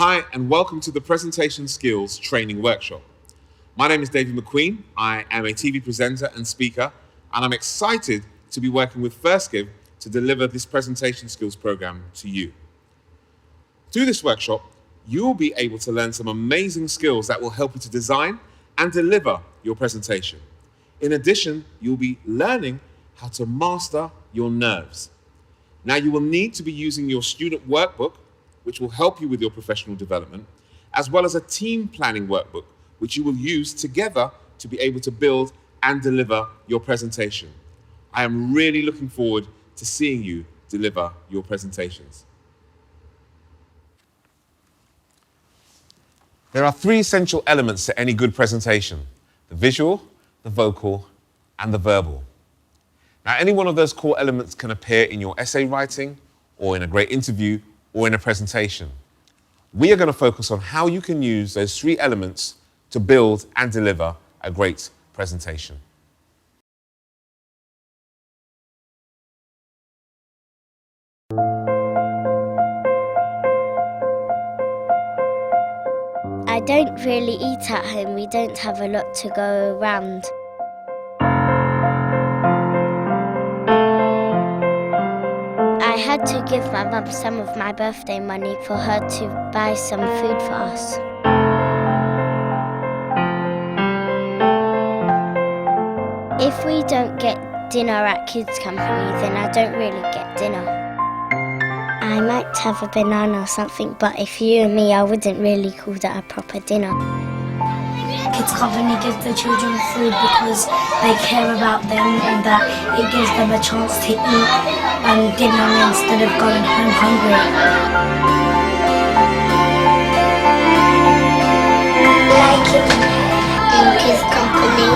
Hi, and welcome to the Presentation Skills Training Workshop. My name is David McQueen. I am a TV presenter and speaker, and I'm excited to be working with FirstGive to deliver this presentation skills program to you. Through this workshop, you will be able to learn some amazing skills that will help you to design and deliver your presentation. In addition, you'll be learning how to master your nerves. Now, you will need to be using your student workbook, which will help you with your professional development, as well as a team planning workbook, which you will use together to be able to build and deliver your presentation. I am really looking forward to seeing you deliver your presentations. There are three essential elements to any good presentation: the visual, the vocal, and the verbal. Now, any one of those core elements can appear in your essay writing, or in a great interview, or in a presentation. We are going to focus on how you can use those three elements to build and deliver a great presentation. I don't really eat at home. We don't have a lot to go around. I had to give my mum some of my birthday money for her to buy some food for us. If we don't get dinner at kids' company, then I don't really get dinner. I might have a banana or something, but if you and me, I wouldn't really call that a proper dinner. Kids Company gives the children food because they care about them and that it gives them a chance to eat dinner instead of going home hungry. Like it in Kids Company.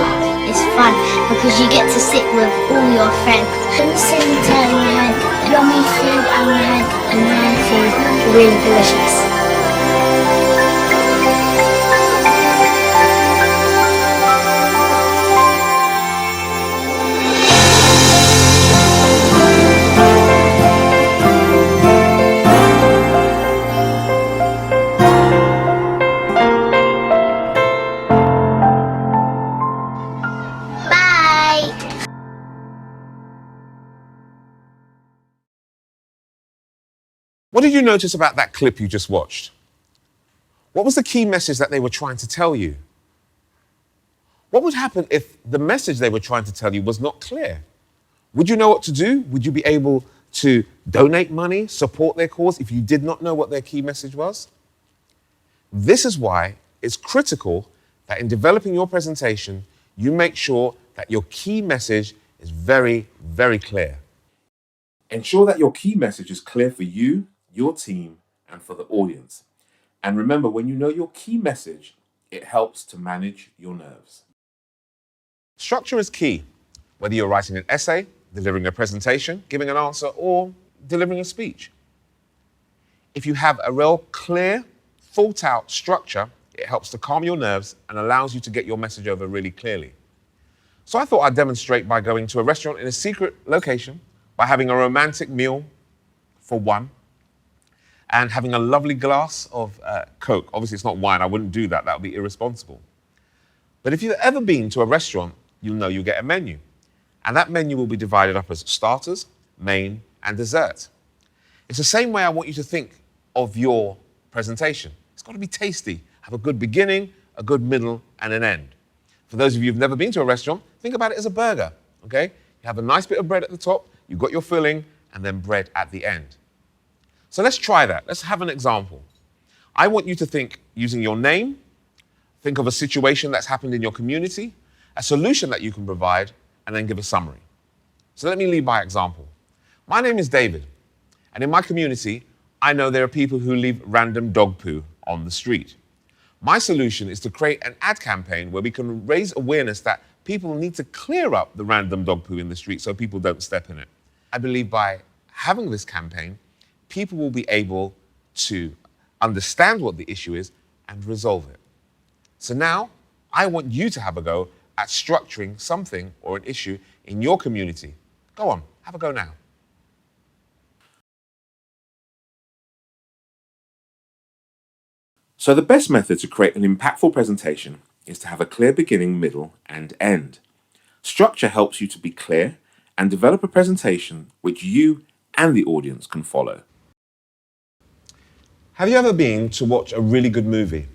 It's fun because you get to sit with all your friends. At the same time, we had yummy food and we had a nice food, really delicious. What did you notice about that clip you just watched? What was the key message that they were trying to tell you? What would happen if the message they were trying to tell you was not clear? Would you know what to do? Would you be able to donate money, support their cause if you did not know what their key message was? This is why it's critical that in developing your presentation, you make sure that your key message is very, very clear. Ensure that your key message is clear for you, your team, and for the audience. And remember, when you know your key message, it helps to manage your nerves. Structure is key, whether you're writing an essay, delivering a presentation, giving an answer, or delivering a speech. If you have a real clear, thought-out structure, it helps to calm your nerves and allows you to get your message over really clearly. So I thought I'd demonstrate by going to a restaurant in a secret location, by having a romantic meal for one, and having a lovely glass of Coke. Obviously, it's not wine. I wouldn't do that. That would be irresponsible. But if you've ever been to a restaurant, you'll know you get a menu. And that menu will be divided up as starters, main, and dessert. It's the same way I want you to think of your presentation. It's got to be tasty. Have a good beginning, a good middle, and an end. For those of you who've never been to a restaurant, think about it as a burger, okay? You have a nice bit of bread at the top, you've got your filling, and then bread at the end. So let's try that. Let's have an example. I want you to think using your name, think of a situation that's happened in your community, a solution that you can provide, and then give a summary. So let me lead by example. My name is David, and in my community, I know there are people who leave random dog poo on the street. My solution is to create an ad campaign where we can raise awareness that people need to clear up the random dog poo in the street so people don't step in it. I believe by having this campaign, people will be able to understand what the issue is and resolve it. So now, I want you to have a go at structuring something or an issue in your community. Go on, have a go now. So the best method to create an impactful presentation is to have a clear beginning, middle, and end. Structure helps you to be clear and develop a presentation which you and the audience can follow. Have you ever been to watch a really good movie?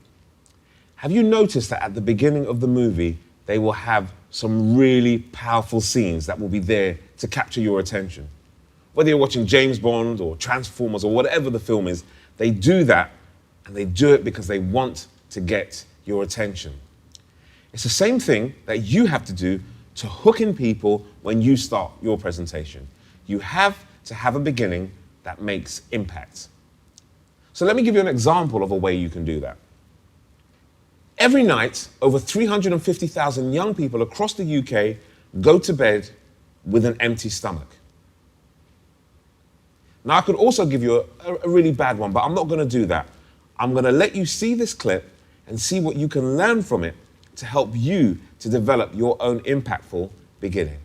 Have you noticed that at the beginning of the movie, they will have some really powerful scenes that will be there to capture your attention? Whether you're watching James Bond or Transformers or whatever the film is, they do that, and they do it because they want to get your attention. It's the same thing that you have to do to hook in people when you start your presentation. You have to have a beginning that makes impact. So let me give you an example of a way you can do that. Every night, over 350,000 young people across the UK go to bed with an empty stomach. Now, I could also give you a really bad one, but I'm not going to do that. I'm going to let you see this clip and see what you can learn from it to help you to develop your own impactful beginning.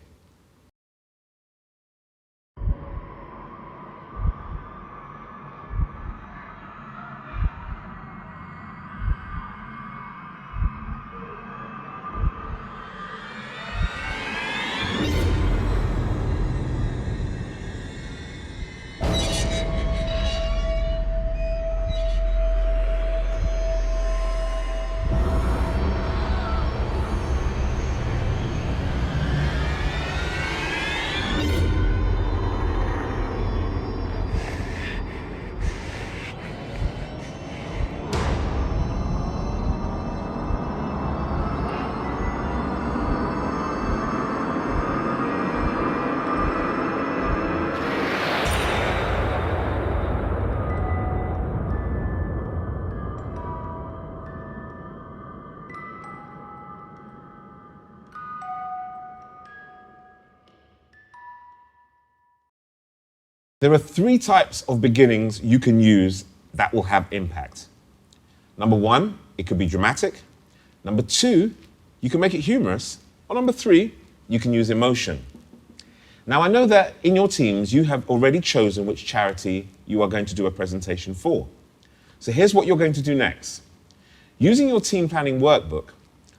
There are three types of beginnings you can use that will have impact. Number one, it could be dramatic. Number two, you can make it humorous. Or number three, you can use emotion. Now, I know that in your teams, you have already chosen which charity you are going to do a presentation for. So here's what you're going to do next. Using your team planning workbook,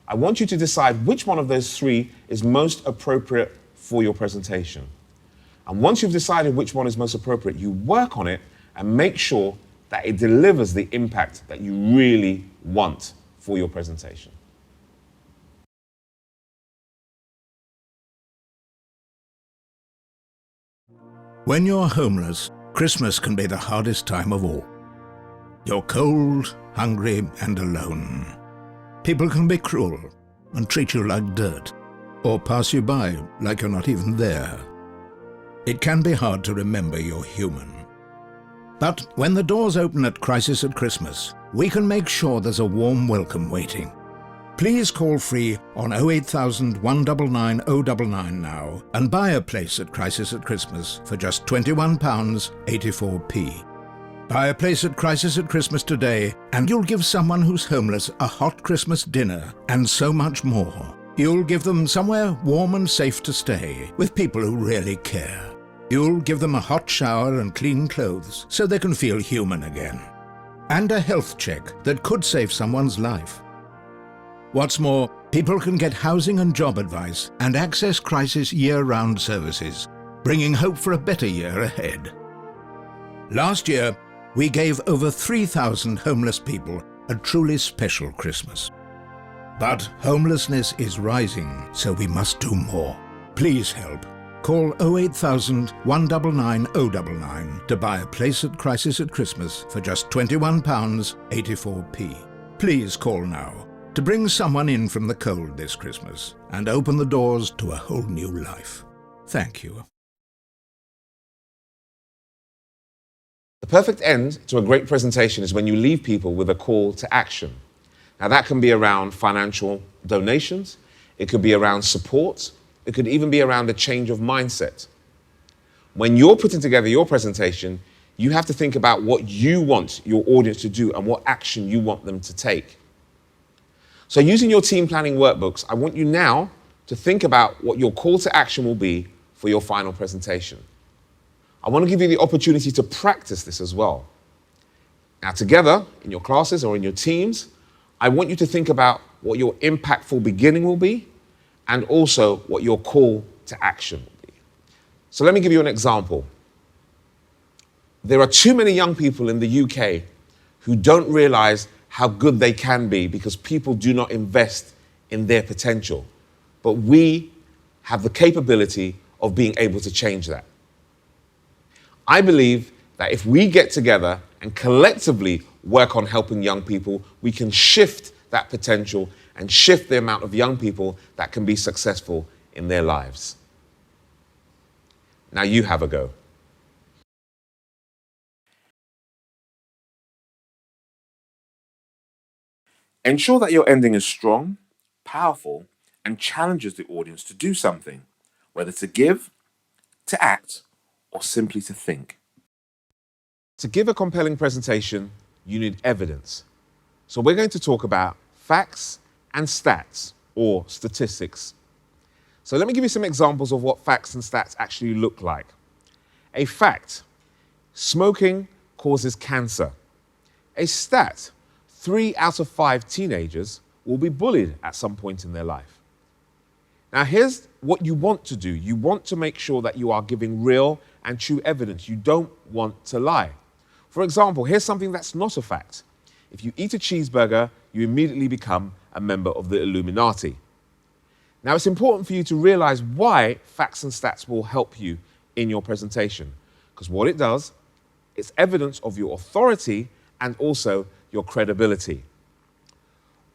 I want you to decide which one of those three is most appropriate for your presentation. And once you've decided which one is most appropriate, you work on it and make sure that it delivers the impact that you really want for your presentation. When you're homeless, Christmas can be the hardest time of all. You're cold, hungry, and alone. People can be cruel and treat you like dirt, or pass you by like you're not even there. It can be hard to remember you're human. But when the doors open at Crisis at Christmas, we can make sure there's a warm welcome waiting. Please call free on 08000 199 099 now and buy a place at Crisis at Christmas for just £21.84p. Buy a place at Crisis at Christmas today and you'll give someone who's homeless a hot Christmas dinner and so much more. You'll give them somewhere warm and safe to stay with people who really care. You'll give them a hot shower and clean clothes so they can feel human again. And a health check that could save someone's life. What's more, people can get housing and job advice and access Crisis year-round services, bringing hope for a better year ahead. Last year, we gave over 3,000 homeless people a truly special Christmas. But homelessness is rising, so we must do more. Please help. Call 08000 199 099 to buy a place at Crisis at Christmas for just £21.84p. Please call now to bring someone in from the cold this Christmas and open the doors to a whole new life. Thank you. The perfect end to a great presentation is when you leave people with a call to action. Now, that can be around financial donations, it could be around support, it could even be around a change of mindset. When you're putting together your presentation, you have to think about what you want your audience to do and what action you want them to take. So using your team planning workbooks, I want you now to think about what your call to action will be for your final presentation. I want to give you the opportunity to practice this as well. Now, together, in your classes or in your teams, I want you to think about what your impactful beginning will be and also what your call to action will be. So let me give you an example. There are too many young people in the UK who don't realize how good they can be because people do not invest in their potential. But we have the capability of being able to change that. I believe that if we get together and collectively work on helping young people, we can shift that potential and shift the amount of young people that can be successful in their lives. Now you have a go. Ensure that your ending is strong, powerful, and challenges the audience to do something, whether to give, to act, or simply to think. To give a compelling presentation, you need evidence. So we're going to talk about facts and stats, or statistics. So let me give you some examples of what facts and stats actually look like. A fact: smoking causes cancer. A stat: 3 out of 5 teenagers will be bullied at some point in their life. Now, here's what you want to do. You want to make sure that you are giving real and true evidence. You don't want to lie. For example, here's something that's not a fact. If you eat a cheeseburger, you immediately become a member of the Illuminati. Now, it's important for you to realize why facts and stats will help you in your presentation. Because what it does, it's evidence of your authority and also your credibility.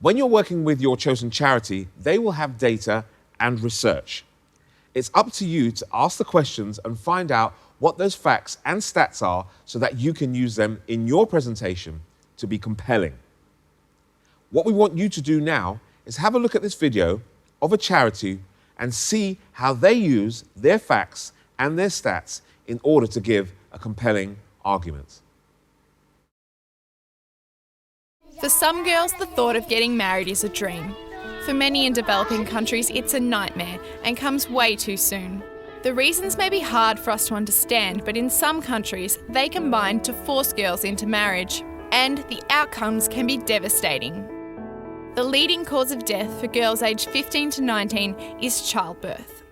When you're working with your chosen charity, they will have data and research. It's up to you to ask the questions and find out what those facts and stats are so that you can use them in your presentation to be compelling. What we want you to do now is have a look at this video of a charity and see how they use their facts and their stats in order to give a compelling argument. For some girls, the thought of getting married is a dream. For many in developing countries, it's a nightmare and comes way too soon. The reasons may be hard for us to understand, but in some countries, they combine to force girls into marriage, and the outcomes can be devastating. The leading cause of death for girls aged 15 to 19 is childbirth.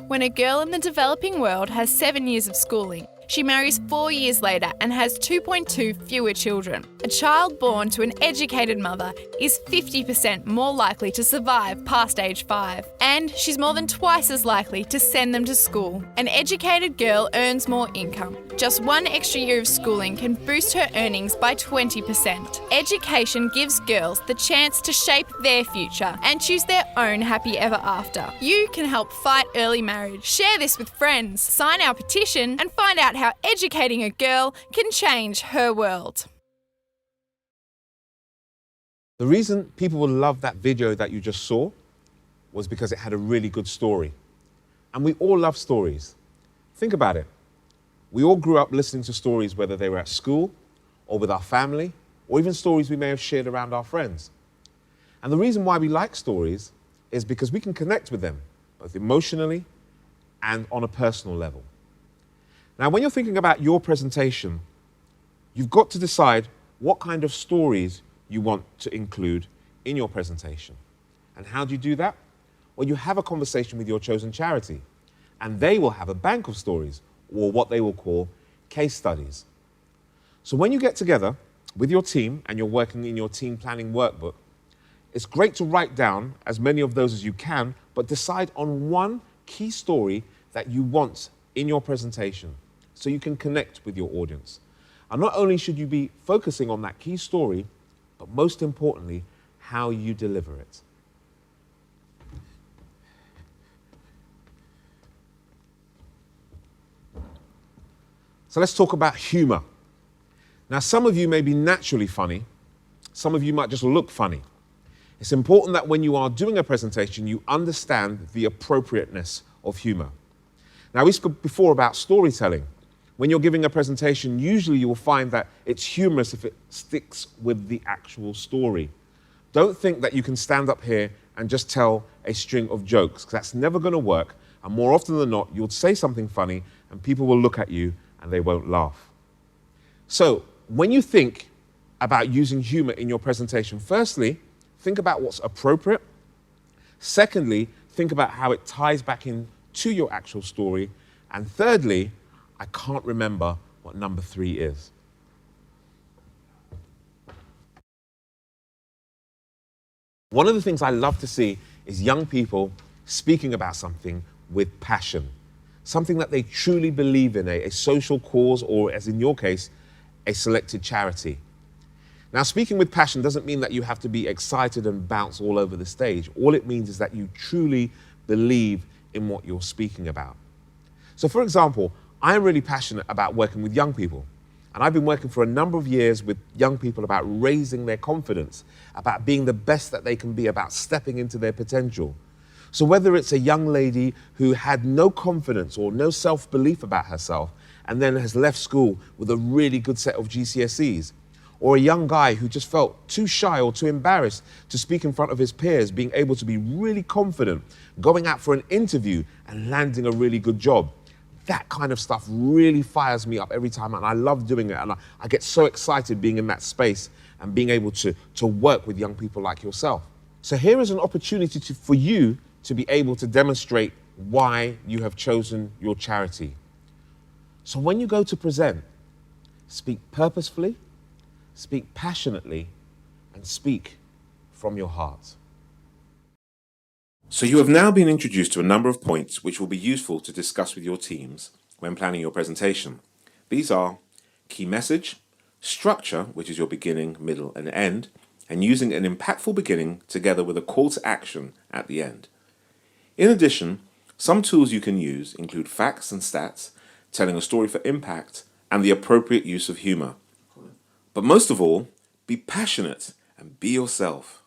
When a girl in the developing world has 7 years of schooling, she marries 4 years later and has 2.2 fewer children. A child born to an educated mother is 50% more likely to survive past age 5, and she's more than twice as likely to send them to school. An educated girl earns more income. Just 1 extra year of schooling can boost her earnings by 20%. Education gives girls the chance to shape their future and choose their own happy ever after. You can help fight early marriage. Share this with friends, sign our petition, and find out how educating a girl can change her world. The reason people will love that video that you just saw was because it had a really good story. And we all love stories. Think about it. We all grew up listening to stories, whether they were at school or with our family, or even stories we may have shared around our friends. And the reason why we like stories is because we can connect with them, both emotionally and on a personal level. Now, when you're thinking about your presentation, you've got to decide what kind of stories you want to include in your presentation. And how do you do that? Well, you have a conversation with your chosen charity, and they will have a bank of stories, or what they will call case studies. So when you get together with your team and you're working in your team planning workbook, it's great to write down as many of those as you can, but decide on one key story that you want in your presentation so you can connect with your audience. And not only should you be focusing on that key story, but most importantly, how you deliver it. So let's talk about humor. Now, some of you may be naturally funny. Some of you might just look funny. It's important that when you are doing a presentation, you understand the appropriateness of humor. Now, we spoke before about storytelling. When you're giving a presentation, usually you will find that it's humorous if it sticks with the actual story. Don't think that you can stand up here and just tell a string of jokes, because that's never going to work. And more often than not, you'll say something funny and people will look at you and they won't laugh. So when you think about using humor in your presentation, firstly, think about what's appropriate. Secondly, think about how it ties back into your actual story. And thirdly, I can't remember what number 3 is. One of the things I love to see is young people speaking about something with passion, something that they truly believe in, a social cause, or as in your case, a selected charity. Now, speaking with passion doesn't mean that you have to be excited and bounce all over the stage. All it means is that you truly believe in what you're speaking about. So, for example, I'm really passionate about working with young people. And I've been working for a number of years with young people about raising their confidence, about being the best that they can be, about stepping into their potential. So whether it's a young lady who had no confidence or no self-belief about herself and then has left school with a really good set of GCSEs, or a young guy who just felt too shy or too embarrassed to speak in front of his peers, being able to be really confident, going out for an interview and landing a really good job. That kind of stuff really fires me up every time, and I love doing it, and I get so excited being in that space and being able to work with young people like yourself. So here is an opportunity for you to be able to demonstrate why you have chosen your charity. So when you go to present, speak purposefully, speak passionately, and speak from your heart. So you have now been introduced to a number of points which will be useful to discuss with your teams when planning your presentation. These are key message, structure, which is your beginning, middle, and end, and using an impactful beginning together with a call to action at the end. In addition, some tools you can use include facts and stats, telling a story for impact, and the appropriate use of humor. But most of all, be passionate and be yourself.